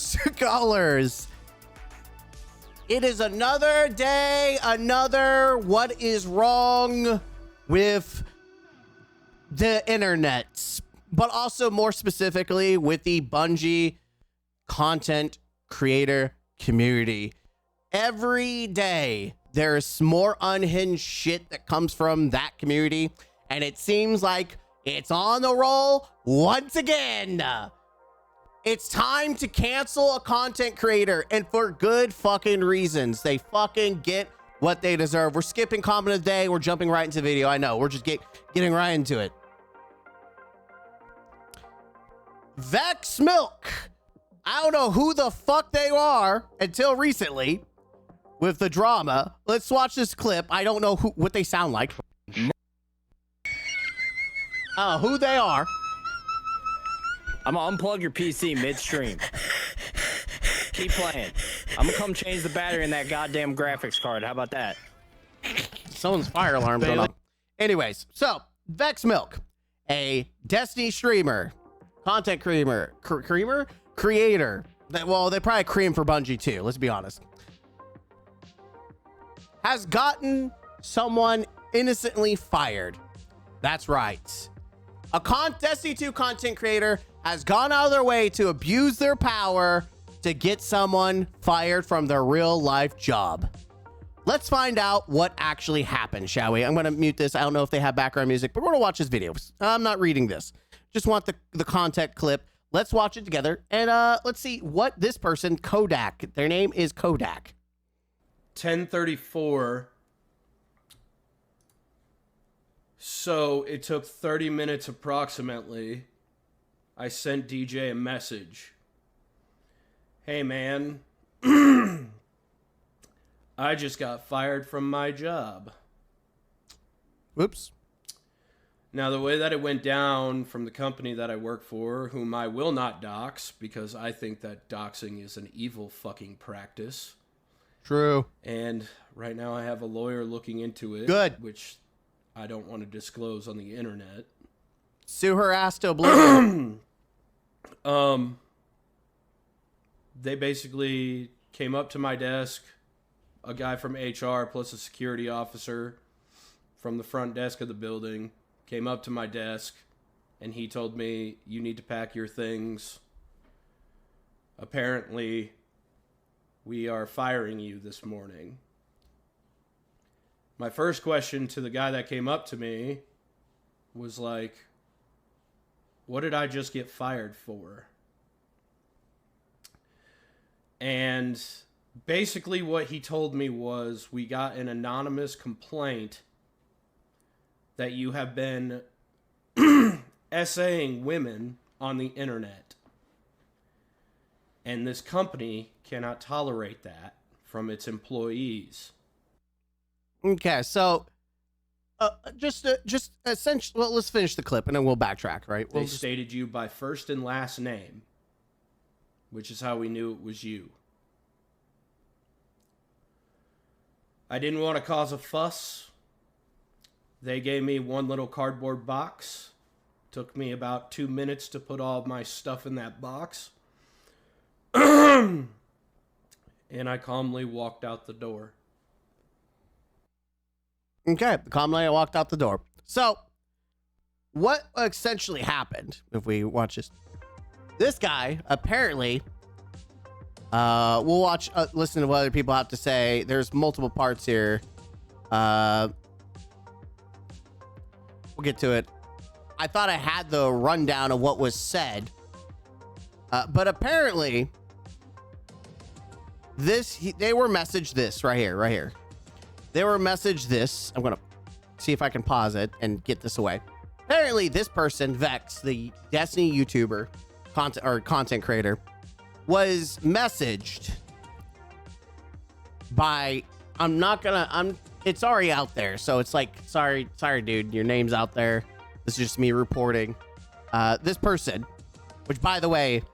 Scholars. It is another day, another what is wrong with the internet, but also more specifically with the Bungie content creator community. Every day there's more unhinged shit that comes from that community, and it seems like it's on the roll once again. It's time to cancel a content creator, and for good fucking reasons. They fucking get what they deserve. We're skipping comment of the day. We're jumping right into video. I know. We're just getting right into it. Vex Milk. I don't know who the fuck they are until recently with the drama. Let's watch this clip. I don't know what they sound like. Who they are. I'm gonna unplug your PC midstream. Keep playing. I'm gonna come change the battery in that goddamn graphics card. How about that? Someone's fire alarm going off. Anyways, so Vex Milk, a Destiny streamer, content creator. Well, they probably cream for Bungie too. Let's be honest. Has gotten someone innocently fired. That's right. A Destiny 2 content creator has gone out of their way to abuse their power to get someone fired from their real life job. Let's find out what actually happened, shall we? I'm going to mute this. I don't know if they have background music, but we're going to watch this video. I'm not reading this. Just want the content clip. Let's watch it together, and let's see what this person, Kodak, their name is Kodak. 10:34. So it took 30 minutes approximately. I sent DJ a message. Hey man, I just got fired from my job. Whoops. Now the way that it went down from the company that I work for, whom I will not dox because I think that doxing is an evil fucking practice. True. And right now I have a lawyer looking into it. Good. Which I don't want to disclose on the internet. Sue her ass to oblivion. They basically came up to my desk, a guy from HR plus a security officer from the front desk of the building came up to my desk, and he told me, you need to pack your things. Apparently, we are firing you this morning. My first question to the guy that came up to me was like, what did I just get fired for? And basically what he told me was, we got an anonymous complaint that you have been essaying women on the internet. And this company cannot tolerate that from its employees. Okay, so just essentially, well, let's finish the clip and then we'll backtrack, right? They stated you by first and last name, which is how we knew it was you. I didn't want to cause a fuss. They gave me one little cardboard box. Took me about 2 minutes to put all of my stuff in that box. And I calmly walked out the door. Okay, calmly I walked out the door. So, what essentially happened, if we watch this guy, apparently, we'll watch, listen to what other people have to say. There's multiple parts here. We'll get to it. I thought I had the rundown of what was said. But apparently, they were messaged this right here. They were messaged this. I'm going to see if I can pause it and get this away. Apparently, this person, Vex, the Destiny YouTuber, content creator, was messaged by, it's already out there. So it's like, sorry, dude, your name's out there. This is just me reporting. This person, which by the way,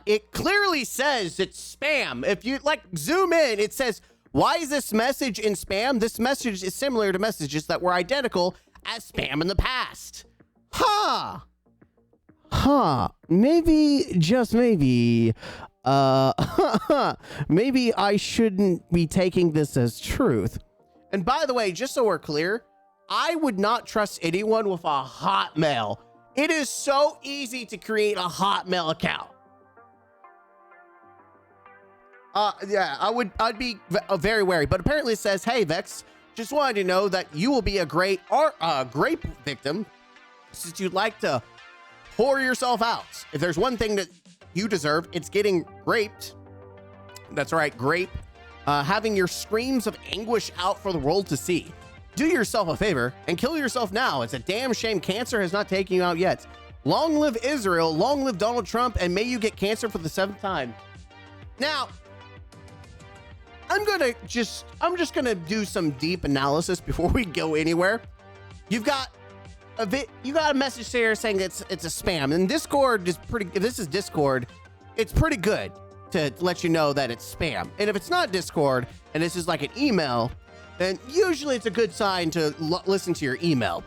it clearly says it's spam. If you zoom in, it says, why is this message in spam? This message is similar to messages that were identical as spam in the past. Maybe, just maybe, Maybe I shouldn't be taking this as truth. And by the way, just so we're clear, I would not trust anyone with a Hotmail. It is so easy to create a Hotmail account. Yeah, I'd be very wary, but apparently it says, hey, Vex, just wanted to know that you will be a great grape victim since you'd like to pour yourself out. If there's one thing that you deserve, it's getting raped. That's right, grape. Having your screams of anguish out for the world to see. Do yourself a favor and kill yourself now. It's a damn shame cancer has not taken you out yet. Long live Israel, long live Donald Trump, and may you get cancer for the 7th time. Now, I'm just gonna do some deep analysis before we go anywhere. You got a message here saying it's a spam, and Discord is pretty. If this is Discord, it's pretty good to let you know that it's spam. And if it's not Discord and this is like an email, then usually it's a good sign to listen to your email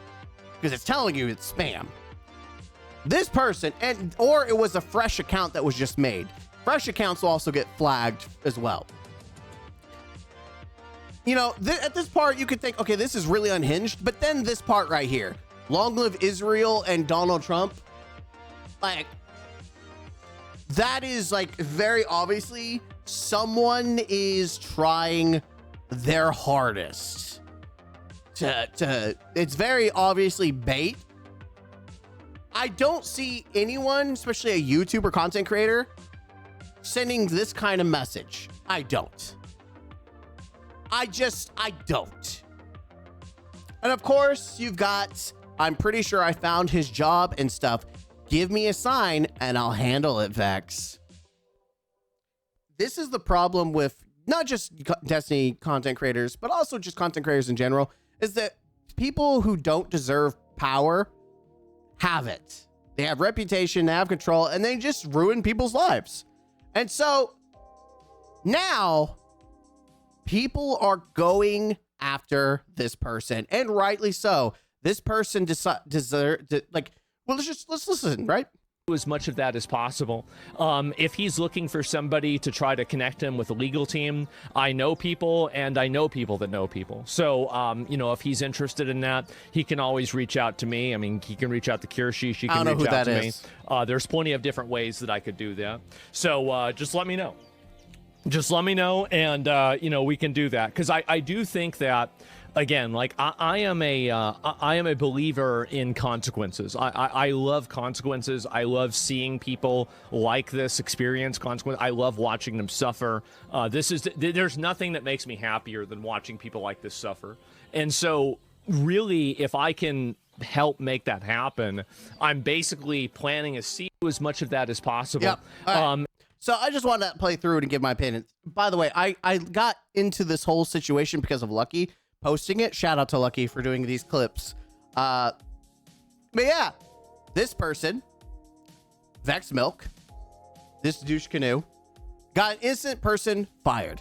because it's telling you it's spam. This person, or it was a fresh account that was just made. Fresh accounts will also get flagged as well. You know, at this part, you could think, okay, this is really unhinged. But then this part right here, long live Israel and Donald Trump. Like, that is like very obviously someone is trying their hardest to it's very obviously bait. I don't see anyone, especially a YouTuber content creator, sending this kind of message. I don't. I don't. And of course, you've got, I'm pretty sure I found his job and stuff. Give me a sign and I'll handle it, Vex. This is the problem with not just Destiny content creators, but also just content creators in general, is that people who don't deserve power have it. They have reputation, they have control, and they just ruin people's lives. And so now people are going after this person, and rightly so. This person let's listen, right? As much of that as possible. If he's looking for somebody to try to connect him with a legal team, I know people, and I know people that know people. So, you know, if he's interested in that, he can always reach out to me. I mean, he can reach out to Kirshi. She can reach out to me. There's plenty of different ways that I could do that. So just let me know. Just let me know, and you know, we can do that, because I do think that, again, like I am a believer in consequences. I love consequences. I love seeing people like this experience consequence. I love watching them suffer. There's nothing that makes me happier than watching people like this suffer. And so really, if I can help make that happen, I'm basically planting a seed as much of that as possible. Yep. Right. So I just wanted to play through it and give my opinion. By the way, I got into this whole situation because of Lucky posting it. Shout out to Lucky for doing these clips. But yeah, this person, Vex Milk, this douche canoe, got an innocent person fired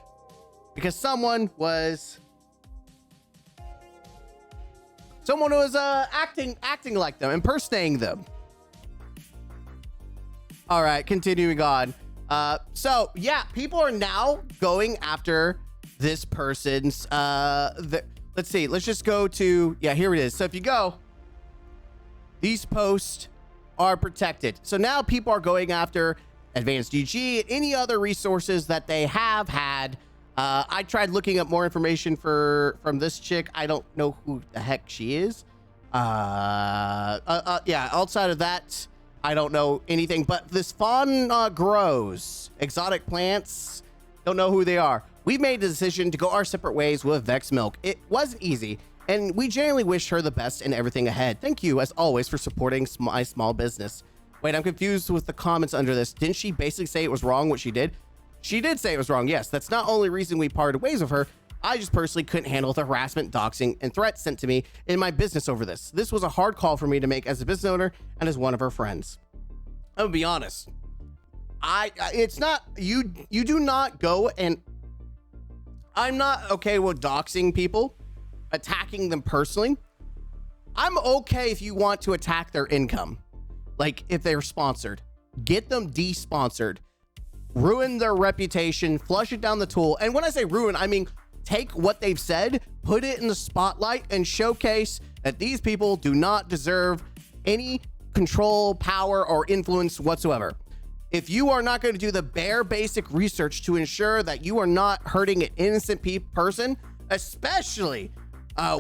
because someone was acting like them, impersonating them. All right, continuing on. So yeah, people are now going after this person's, let's see, let's just go to, yeah, here it is. So if you go, these posts are protected. So now people are going after Advanced GG and any other resources that they have had. I tried looking up more information from this chick. I don't know who the heck she is. Yeah, outside of that, I don't know anything, but this fawn grows exotic plants. Don't know who they are. We made the decision to go our separate ways with Vex Milk. It wasn't easy, and we genuinely wish her the best in everything ahead. Thank you, as always, for supporting my small business. Wait, I'm confused with the comments under this. Didn't she basically say it was wrong what she did? She did say it was wrong, yes. That's not only reason we parted ways with her. I just personally couldn't handle the harassment, doxing, and threats sent to me in my business over this. This was a hard call for me to make as a business owner and as one of her friends. I'm gonna be honest. It's not, you do not go, and I'm not okay with doxing people, attacking them personally. I'm okay if you want to attack their income. Like if they're sponsored, get them de-sponsored. ruin their reputation, flush it down the tool. And when I say ruin, I mean take what they've said, put it in the spotlight, and showcase that these people do not deserve any control, power, or influence whatsoever. If you are not going to do the bare basic research to ensure that you are not hurting an innocent person, especially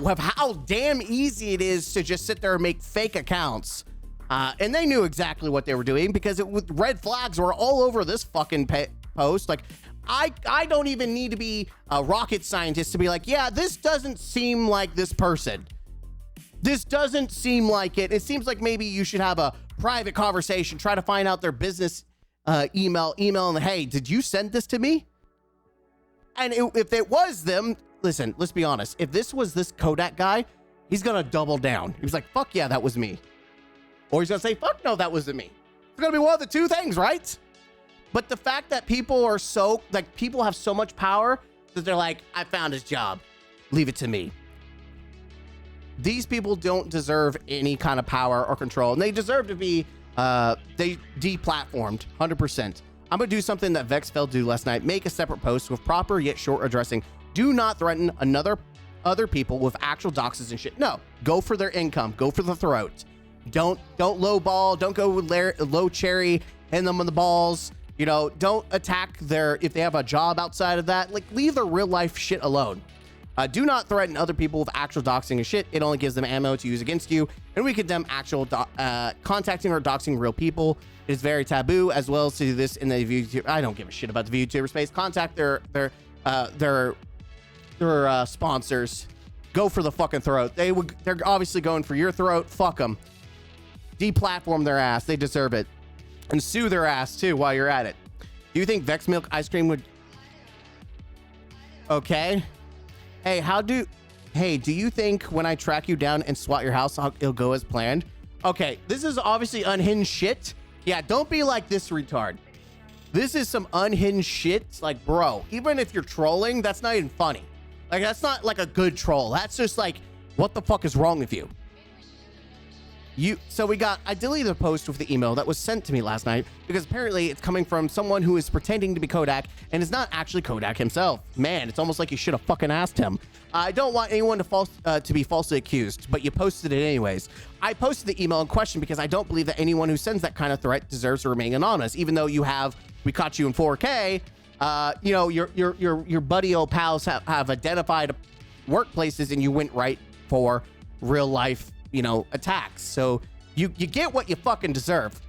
with how damn easy it is to just sit there and make fake accounts. And they knew exactly what they were doing because red flags were all over this fucking post. Like, I don't even need to be a rocket scientist to be like, yeah, this doesn't seem like this person. This doesn't seem like it. It seems like maybe you should have a private conversation, try to find out their business email, and hey, did you send this to me? And if it was them, listen, let's be honest. If this was this Kodak guy, he's going to double down. He was like, fuck yeah, that was me. Or he's going to say, fuck no, that wasn't me. It's going to be one of the two things, right? But the fact that people are so, like, people have so much power that they're like, I found his job. Leave it to me. These people don't deserve any kind of power or control, and they deserve to be they deplatformed 100%. I'm gonna do something that Vex failed to do last night. Make a separate post with proper yet short addressing. Do not threaten other people with actual doxes and shit. No, go for their income. Go for the throat. Don't low ball. Don't go with low cherry. Hit them on the balls. You know, don't attack if they have a job outside of that. Like, leave their real life shit alone. Do not threaten other people with actual doxing and shit. It only gives them ammo to use against you. And we condemn actual contacting or doxing real people. It is very taboo, as well as to do this in the VTuber. I don't give a shit about the VTuber space. Contact their sponsors. Go for the fucking throat. They're obviously going for your throat. Fuck them. Deplatform their ass. They deserve it. And sue their ass too while you're at it. Do you think Vex Milk ice cream would? Okay. Hey, do you think when I track you down and SWAT your house, it'll go as planned? Okay, this is obviously unhinged shit. Yeah, don't be like this retard. This is some unhinged shit. Like, bro, even if you're trolling, that's not even funny. Like, that's not like a good troll. That's just like, what the fuck is wrong with you? I deleted a post with the email that was sent to me last night because apparently it's coming from someone who is pretending to be Kodak and is not actually Kodak himself. Man, it's almost like you should have fucking asked him. I don't want anyone to be falsely accused, but you posted it anyways. I posted the email in question because I don't believe that anyone who sends that kind of threat deserves to remain anonymous, even though we caught you in 4K. You know, your buddy old pals have identified workplaces and you went right for real life, you know, attacks. So you get what you fucking deserve.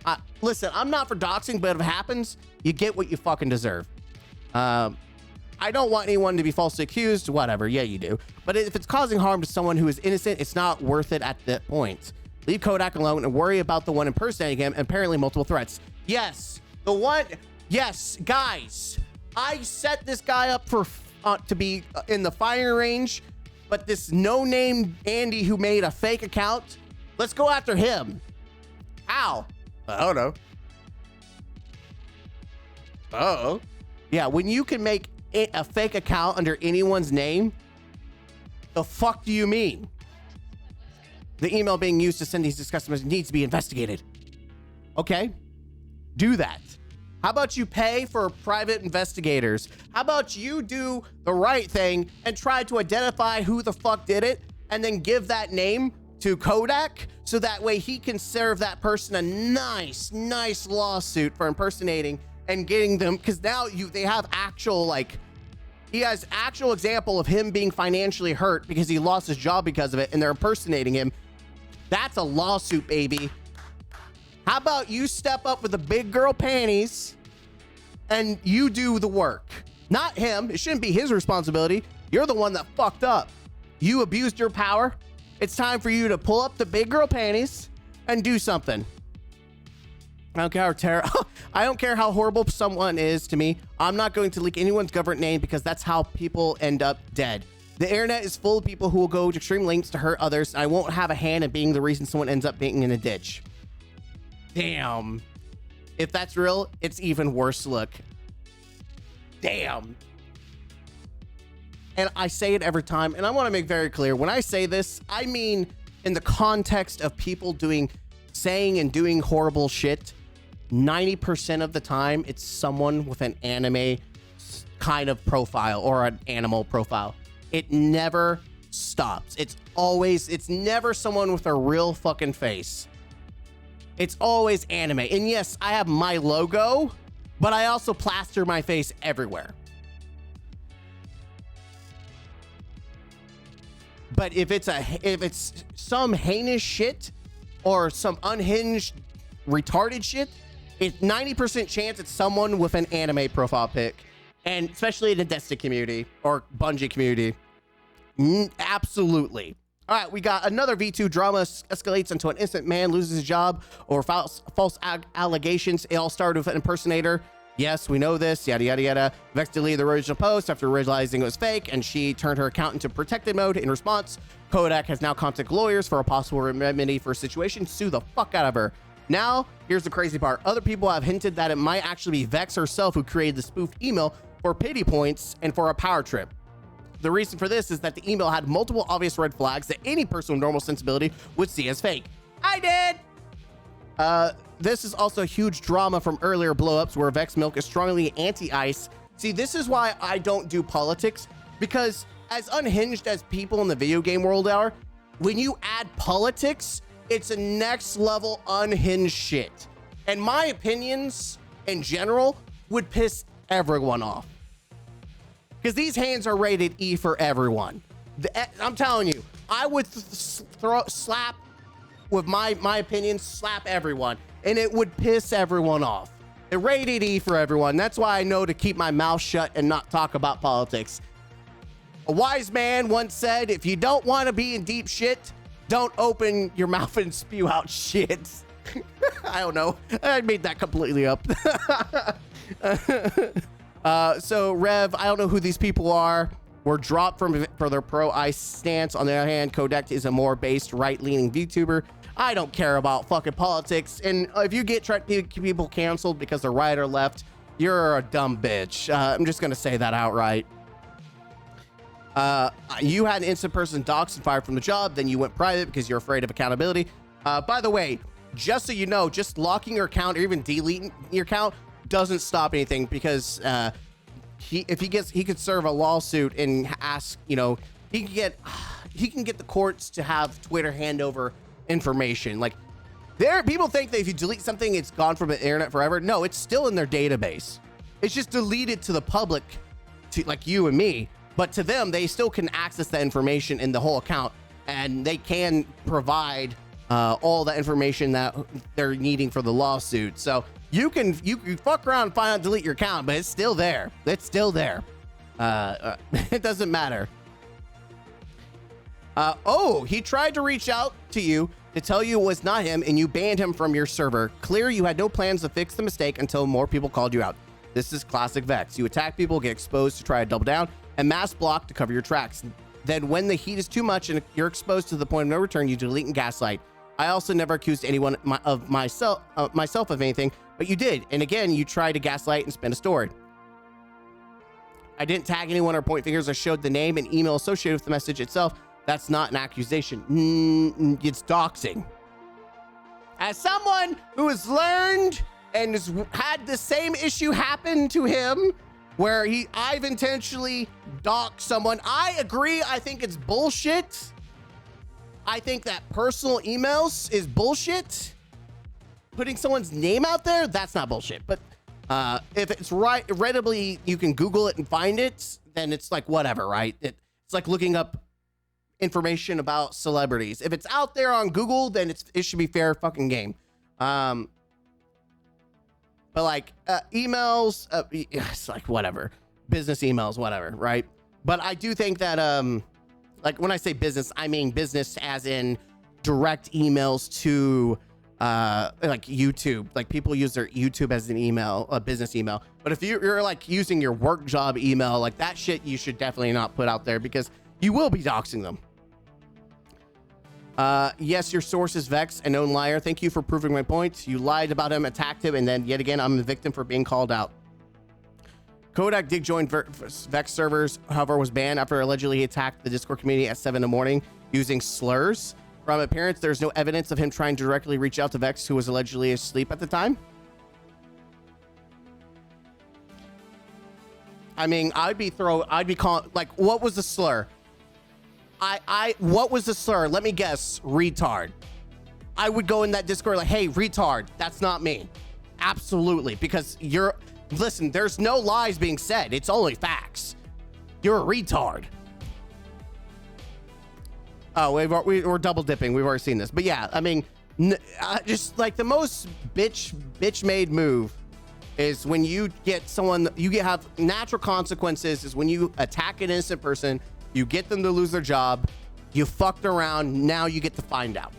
Listen, I'm not for doxing, but if it happens, you get what you fucking deserve. I don't want anyone to be falsely accused, whatever. Yeah, you do. But if it's causing harm to someone who is innocent, it's not worth it at that point. Leave Kodak alone and worry about the one impersonating him and apparently multiple threats. Yes, guys, I set this guy up for to be in the firing range. But this no-name Andy who made a fake account, let's go after him. How? I don't know. Uh-oh. Yeah, when you can make a fake account under anyone's name, the fuck do you mean? The email being used to send these customers needs to be investigated. Okay, do that. How about you pay for private investigators? How about you do the right thing and try to identify who the fuck did it and then give that name to Kodak so that way he can serve that person a nice lawsuit for impersonating and getting them, because now they have actual, like, he has actual example of him being financially hurt because he lost his job because of it and they're impersonating him. That's a lawsuit, baby. How about you step up with the big girl panties and you do the work? Not him. It shouldn't be his responsibility. You're the one that fucked up. You abused your power. It's time for you to pull up the big girl panties and do something. I don't care how horrible someone is to me. I'm not going to leak anyone's government name because that's how people end up dead. The internet is full of people who will go to extreme lengths to hurt others. I won't have a hand in being the reason someone ends up being in a ditch. Damn. If that's real, it's even worse. Look. Damn. And I say it every time, and I want to make very clear, when I say this, I mean in the context of people saying and doing horrible shit. 90% of the time, it's someone with an anime kind of profile or an animal profile. It never stops. It's never someone with a real fucking face. It's always anime. And yes, I have my logo, but I also plaster my face everywhere. But if it's some heinous shit or some unhinged retarded shit, it's 90% chance it's someone with an anime profile pic, and especially in the Destiny community or Bungie community. Absolutely. All right, we got another V2 drama escalates into an instant man loses his job or false allegations. It all started with an impersonator. Yes, we know this, yada, yada, yada. Vex deleted the original post after realizing it was fake, and she turned her account into protected mode. In response, Kodak has now contacted lawyers for a possible remedy for a situation. Sue the fuck out of her. Now, here's the crazy part. Other people have hinted that it might actually be Vex herself who created the spoof email for pity points and for a power trip. The reason for this is that the email had multiple obvious red flags that any person with normal sensibility would see as fake. I did! This is also a huge drama from earlier blowups where Vex Milk is strongly anti-ice. See, this is why I don't do politics, because as unhinged as people in the video game world are, when you add politics, it's a next level unhinged shit. And my opinions in general would piss everyone off. Because these hands are rated E for everyone. I'm telling you, I would slap with my opinions, slap everyone, and it would piss everyone off. It rated E for everyone. That's why I know to keep my mouth shut and not talk about politics. A wise man once said, if you don't want to be in deep shit, don't open your mouth and spew out shit. I don't know. I made that completely up. So Rev, I don't know who these people are. Were dropped for their pro-ice stance. On the other hand, Kodak is a more based right-leaning VTuber. I don't care about fucking politics. And if you get people canceled because they're right or left, you're a dumb bitch. I'm just gonna say that outright. You had an instant person doxxed and fired from the job. Then you went private because you're afraid of accountability. By the way, just so you know, just locking your account or even deleting your account doesn't stop anything, because he could serve a lawsuit and ask, you know, he can get the courts to have Twitter hand over information. Like, people think that if you delete something, it's gone from the internet forever. No, it's still in their database. It's just deleted to the public, to like you and me. But to them, they still can access that information in the whole account, and they can provide all the information that they're needing for the lawsuit. So you fuck around and find out, delete your account, but it's still there. It's still there. It doesn't matter. Oh, he tried to reach out to you to tell you it was not him, and you banned him from your server. Clear you had no plans to fix the mistake until more people called you out. This is classic Vex. You attack people, get exposed to try to double down, and mass block to cover your tracks. Then when the heat is too much and you're exposed to the point of no return, you delete and gaslight. I also never accused anyone of myself of anything, but you did. And again, you tried to gaslight and spin a story. I didn't tag anyone or point fingers. I showed the name and email associated with the message itself. That's not an accusation. It's doxing. As someone who has learned and has had the same issue happen to him, where I've intentionally doxed someone, I agree. I think it's bullshit. I think that personal emails is bullshit. Putting someone's name out there, that's not bullshit. But if it's readily, you can Google it and find it, then it's like whatever, right? It's like looking up information about celebrities. If it's out there on Google, then it should be fair fucking game. But like emails, it's like whatever. Business emails, whatever, right? But I do think that like when I say business, I mean business as in direct emails to like YouTube. Like people use their YouTube as an email, a business email. But if you're like using your work job email, like that shit, you should definitely not put out there, because you will be doxing them. Yes, your source is Vex, a known liar. Thank you for proving my point. You lied about him, attacked him, and then yet again, I'm the victim for being called out. Kodak did join Vex servers, however, was banned after allegedly he attacked the Discord community at 7 in the morning using slurs. From appearance, there's no evidence of him trying to directly reach out to Vex, who was allegedly asleep at the time. I mean, I'd be calling, like, what was the slur? What was the slur? Let me guess. Retard. I would go in that Discord like, hey, retard, that's not me. Absolutely. Because listen, there's no lies being said. It's only facts. You're a retard. Oh, we're double dipping. We've already seen this. But yeah, I mean, just like the most bitch made move is when you get someone, have natural consequences is when you attack an innocent person, you get them to lose their job, you fucked around, now you get to find out.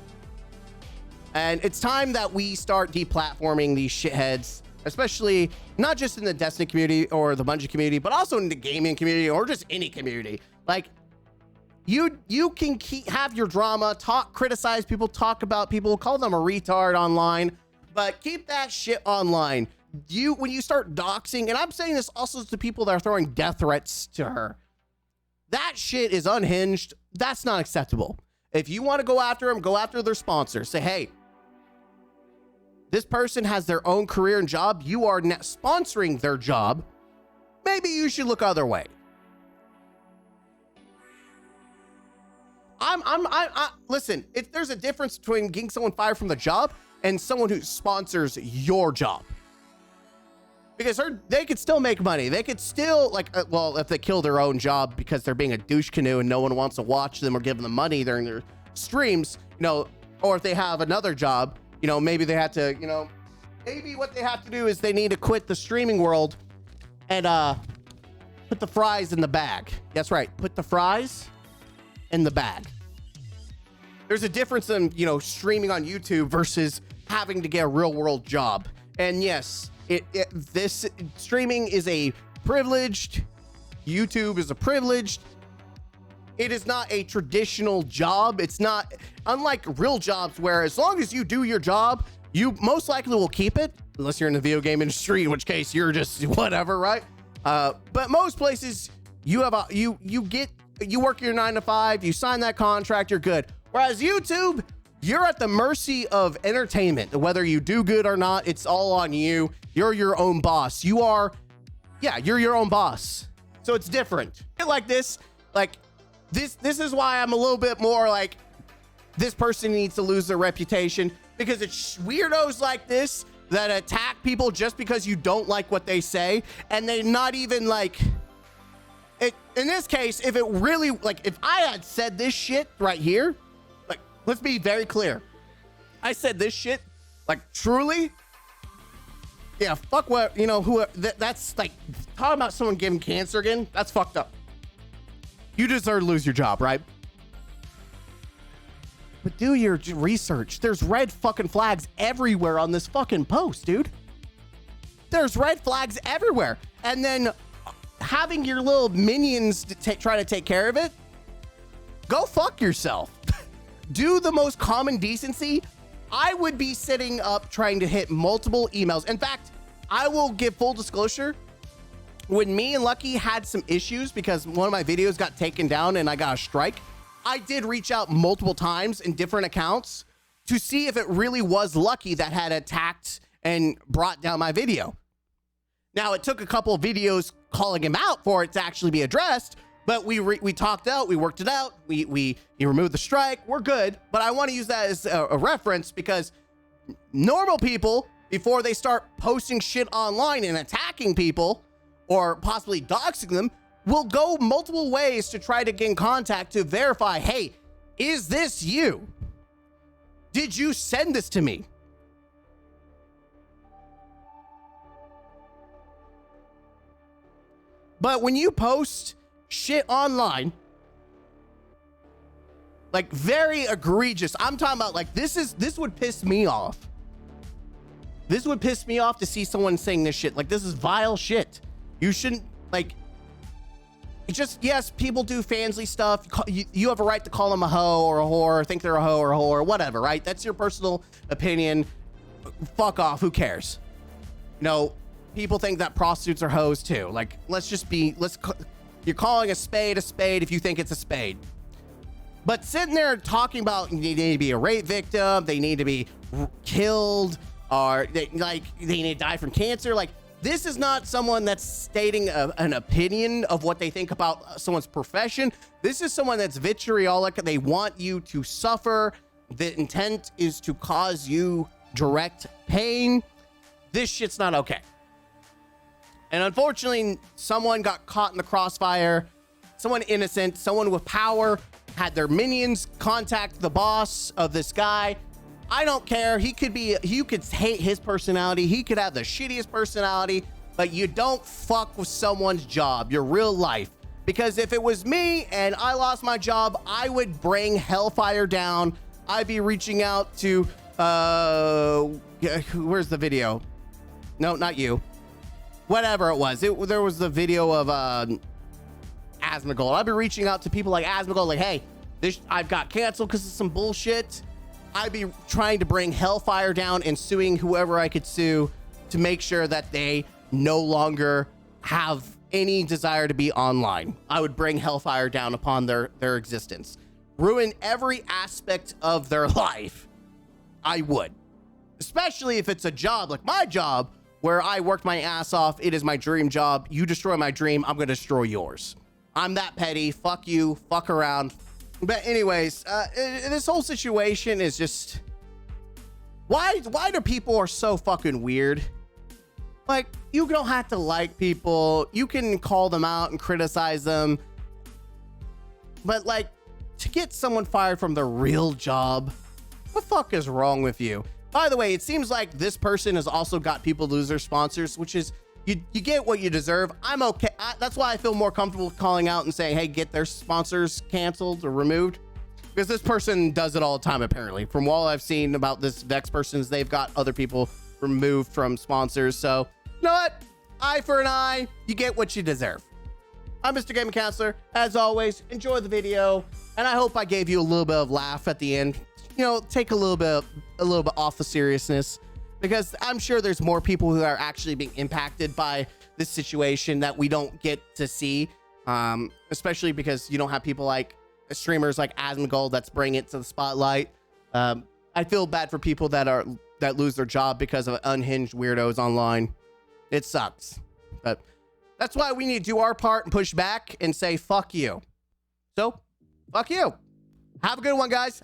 And it's time that we start deplatforming these shitheads, especially not just in the Destiny community or the Bungie community, but also in the gaming community or just any community. Like, you can have your drama, criticize people, talk about people, call them a retard online, but keep that shit online. When you start doxing, and I'm saying this also to people that are throwing death threats to her, that shit is unhinged. That's not acceptable. If you want to go after them, go after their sponsors. Say, hey, this person has their own career and job. You are sponsoring their job. Maybe you should look other way. Listen, if there's a difference between getting someone fired from the job and someone who sponsors your job. Because they could still make money. They could still, like, well, if they kill their own job because they're being a douche canoe and no one wants to watch them or give them money during their streams, or if they have another job, maybe they have to, maybe what they have to do is they need to quit the streaming world and put the fries in the bag. That's right. Put the fries in the bag. There's a difference in, streaming on YouTube versus having to get a real world job. And yes, this streaming is a privileged, YouTube is a privileged, it is not a traditional job. It's not, unlike real jobs where as long as you do your job, you most likely will keep it, unless you're in the video game industry, in which case you're just whatever, right? But most places you work your 9 to 5, you sign that contract, you're good. Whereas YouTube, you're at the mercy of entertainment. Whether you do good or not, it's all on you. You're your own boss. You're your own boss. So it's different. Like this is why I'm a little bit more like, this person needs to lose their reputation, because it's weirdos like this that attack people just because you don't like what they say. And they're not even like it. In this case, if it really, like, if I had said this shit right here, like, let's be very clear. I said this shit, like, truly. Yeah, fuck what, that's like, talking about someone getting cancer again, that's fucked up. You deserve to lose your job, right? But do your research. There's red fucking flags everywhere on this fucking post, dude. There's red flags everywhere. And then having your little minions try to take care of it, go fuck yourself. Do the most common decency. I would be sitting up trying to hit multiple emails. In fact, I will give full disclosure. When me and Lucky had some issues because one of my videos got taken down and I got a strike, I did reach out multiple times in different accounts to see if it really was Lucky that had attacked and brought down my video. Now, it took a couple of videos calling him out for it to actually be addressed, but we talked out, we worked it out, he removed the strike, we're good. But I want to use that as a reference because normal people, before they start posting shit online and attacking people or possibly doxing them, will go multiple ways to try to get in contact to verify, hey, is this you? Did you send this to me? But when you post shit online, like very egregious, I'm talking about like, this would piss me off. This would piss me off to see someone saying this shit. Like, this is vile shit. You shouldn't, like, it's just, yes, people do fansly stuff. You have a right to call them a hoe or a whore, or think they're a hoe or a whore, or whatever, right? That's your personal opinion. Fuck off, who cares? People think that prostitutes are hoes too. Like, you're calling a spade if you think it's a spade. But sitting there talking about they need to be a rape victim, they need to be killed, or they need to die from cancer. Like, This is not someone that's stating an opinion of what they think about someone's profession. This is someone that's vitriolic. They want you to suffer. The intent is to cause you direct pain. This shit's not okay. And unfortunately, someone got caught in the crossfire. Someone innocent, someone with power, had their minions contact the boss of this guy. I don't care. You could hate his personality. He could have the shittiest personality, but you don't fuck with someone's job, your real life. Because if it was me and I lost my job, I would bring hellfire down. I'd be reaching out to, where's the video? No, not you. Whatever it was. There was the video of, Asmongold. I'd be reaching out to people like Asmongold, like, hey, I've got canceled because of some bullshit. I'd be trying to bring hellfire down and suing whoever I could sue to make sure that they no longer have any desire to be online. I would bring hellfire down upon their existence. Ruin every aspect of their life. I would. Especially if it's a job like my job where I worked my ass off. It is my dream job. You destroy my dream, I'm going to destroy yours. I'm that petty. Fuck you. Fuck around. But anyways, this whole situation is just... Why do people are so fucking weird? Like, you don't have to like people. You can call them out and criticize them. But, like, to get someone fired from their real job, what the fuck is wrong with you? By the way, it seems like this person has also got people lose their sponsors, which is... You get what you deserve. I'm okay. That's why I feel more comfortable calling out and saying, hey, get their sponsors canceled or removed. Because this person does it all the time, apparently. From all I've seen about this Vex persons, they've got other people removed from sponsors. So, you know what? Eye for an eye. You get what you deserve. I'm Mr. Gaming Counselor. As always, enjoy the video. And I hope I gave you a little bit of laugh at the end. You know, take a little bit off the seriousness. Because I'm sure there's more people who are actually being impacted by this situation that we don't get to see. Especially because you don't have people like streamers like Asmongold that's bringing it to the spotlight. I feel bad for people that lose their job because of unhinged weirdos online. It sucks. But that's why we need to do our part and push back and say, fuck you. So, fuck you. Have a good one, guys.